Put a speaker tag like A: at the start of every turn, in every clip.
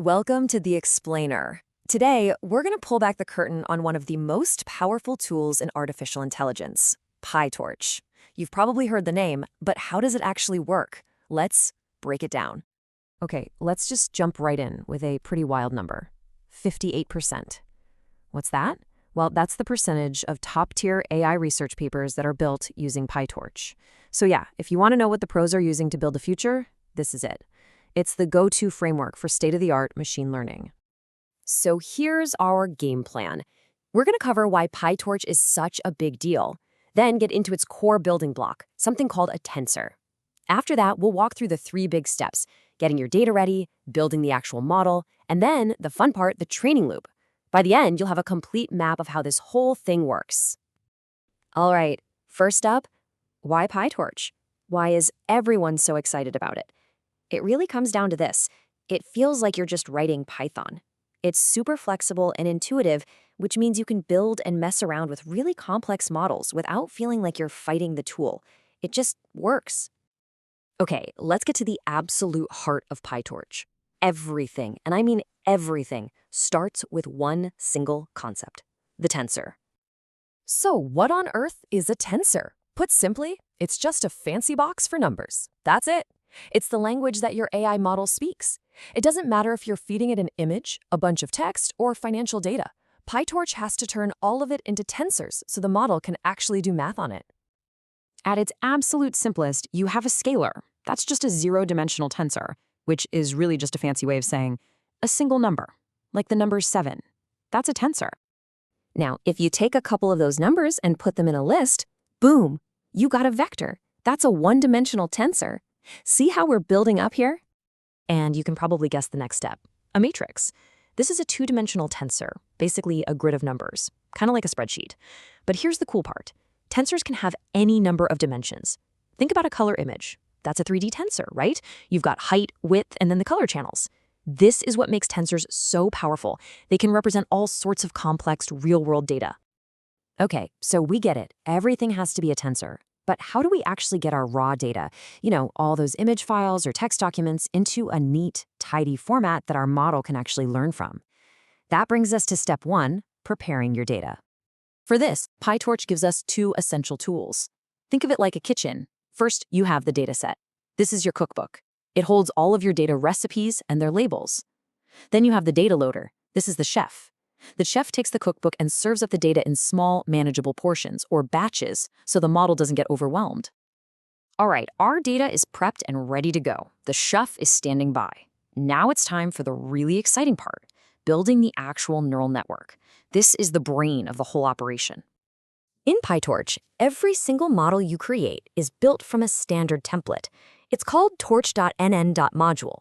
A: welcome to The Explainer. Today, we're going to pull back the curtain on one of the most powerful tools in artificial intelligence, PyTorch. You've probably heard the name, but how does it actually work? Let's break it down. Okay, let's just jump right in with a pretty wild number, 58%. What's that? Well, that's the percentage of top-tier AI research papers that are built using PyTorch. So yeah, if you want to know what the pros are using to build the future, this is it. It's the go-to framework for state-of-the-art machine learning. So here's our game plan. We're going to cover why PyTorch is such a big deal, then get into its core building block, something called a tensor. After that, we'll walk through the 3 big steps: getting your data ready, building the actual model, and then, the fun part, the training loop. By the end, you'll have a complete map of how this whole thing works. All right, first up, why PyTorch? Why is everyone so excited about it? It really comes down to this. It feels like you're just writing Python. It's super flexible and intuitive, which means you can build and mess around with really complex models without feeling like you're fighting the tool. It just works. Okay, let's get to the absolute heart of PyTorch. Everything, and I mean everything, starts with one single concept: the tensor. So what on earth is a tensor? Put simply, it's just a fancy box for numbers. That's it. It's the language that your AI model speaks. It doesn't matter if you're feeding it an image, a bunch of text, or financial data. PyTorch has to turn all of it into tensors so the model can actually do math on it. At its absolute simplest, you have a scalar. That's just a zero-dimensional tensor, which is really just a fancy way of saying a single number, like the number 7. That's a tensor. Now, if you take a couple of those numbers and put them in a list, boom, you got a vector. That's a one-dimensional tensor. See how we're building up here? And you can probably guess the next step: a matrix. This is a 2-dimensional tensor, basically a grid of numbers, kind of like a spreadsheet. But here's the cool part. Tensors can have any number of dimensions. Think about a color image. That's a 3D tensor, right? You've got height, width, and then the color channels. This is what makes tensors so powerful. They can represent all sorts of complex real-world data. Okay, so we get it. Everything has to be a tensor. But how do we actually get our raw data, all those image files or text documents, into a neat, tidy format that our model can actually learn from? That brings us to step 1, preparing your data. For this, PyTorch gives us 2 essential tools. Think of it like a kitchen. First, you have the data set. This is your cookbook. It holds all of your data recipes and their labels. Then you have the data loader. This is the chef. The chef takes the cookbook and serves up the data in small, manageable portions, or batches, so the model doesn't get overwhelmed. All right, our data is prepped and ready to go. The chef is standing by. Now it's time for the really exciting part: building the actual neural network. This is the brain of the whole operation. In PyTorch, every single model you create is built from a standard template. It's called torch.nn.module.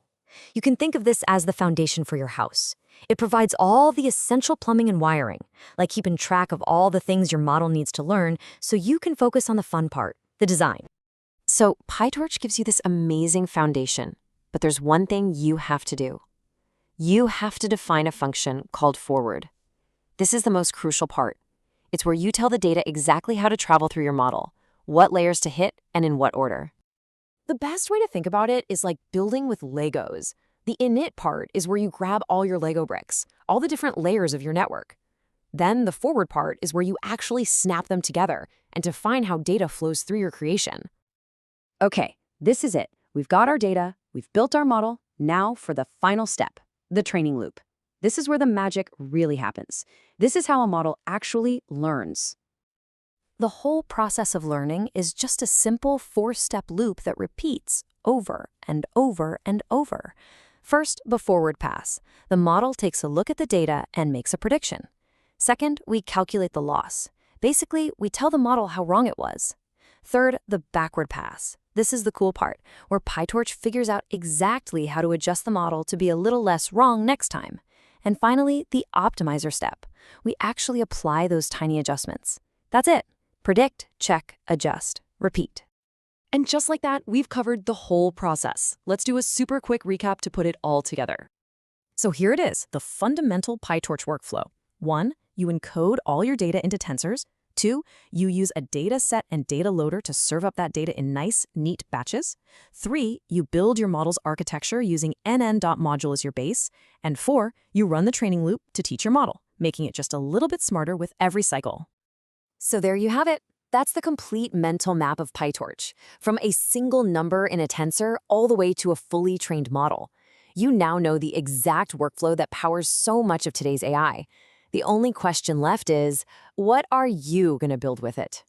A: You can think of this as the foundation for your house. It provides all the essential plumbing and wiring, like keeping track of all the things your model needs to learn so you can focus on the fun part, the design. So PyTorch gives you this amazing foundation, but there's one thing you have to do. You have to define a function called forward. This is the most crucial part. It's where you tell the data exactly how to travel through your model, what layers to hit, and in what order. The best way to think about it is like building with Legos. The init part is where you grab all your Lego bricks, all the different layers of your network. Then the forward part is where you actually snap them together and define how data flows through your creation. Okay, this is it. We've got our data, we've built our model. Now for the final step, the training loop. This is where the magic really happens. This is how a model actually learns. The whole process of learning is just a simple 4-step loop that repeats over and over and over. First, the forward pass. The model takes a look at the data and makes a prediction. Second, we calculate the loss. Basically, we tell the model how wrong it was. Third, the backward pass. This is the cool part, where PyTorch figures out exactly how to adjust the model to be a little less wrong next time. And finally, the optimizer step. We actually apply those tiny adjustments. That's it. Predict, check, adjust, repeat. And just like that, we've covered the whole process. Let's do a super quick recap to put it all together. So here it is, the fundamental PyTorch workflow. 1, you encode all your data into tensors. 2, you use a data set and data loader to serve up that data in nice, neat batches. 3, you build your model's architecture using nn.module as your base. And 4, you run the training loop to teach your model, making it just a little bit smarter with every cycle. So there you have it. That's the complete mental map of PyTorch, from a single number in a tensor all the way to a fully trained model. You now know the exact workflow that powers so much of today's AI. The only question left is, what are you going to build with it?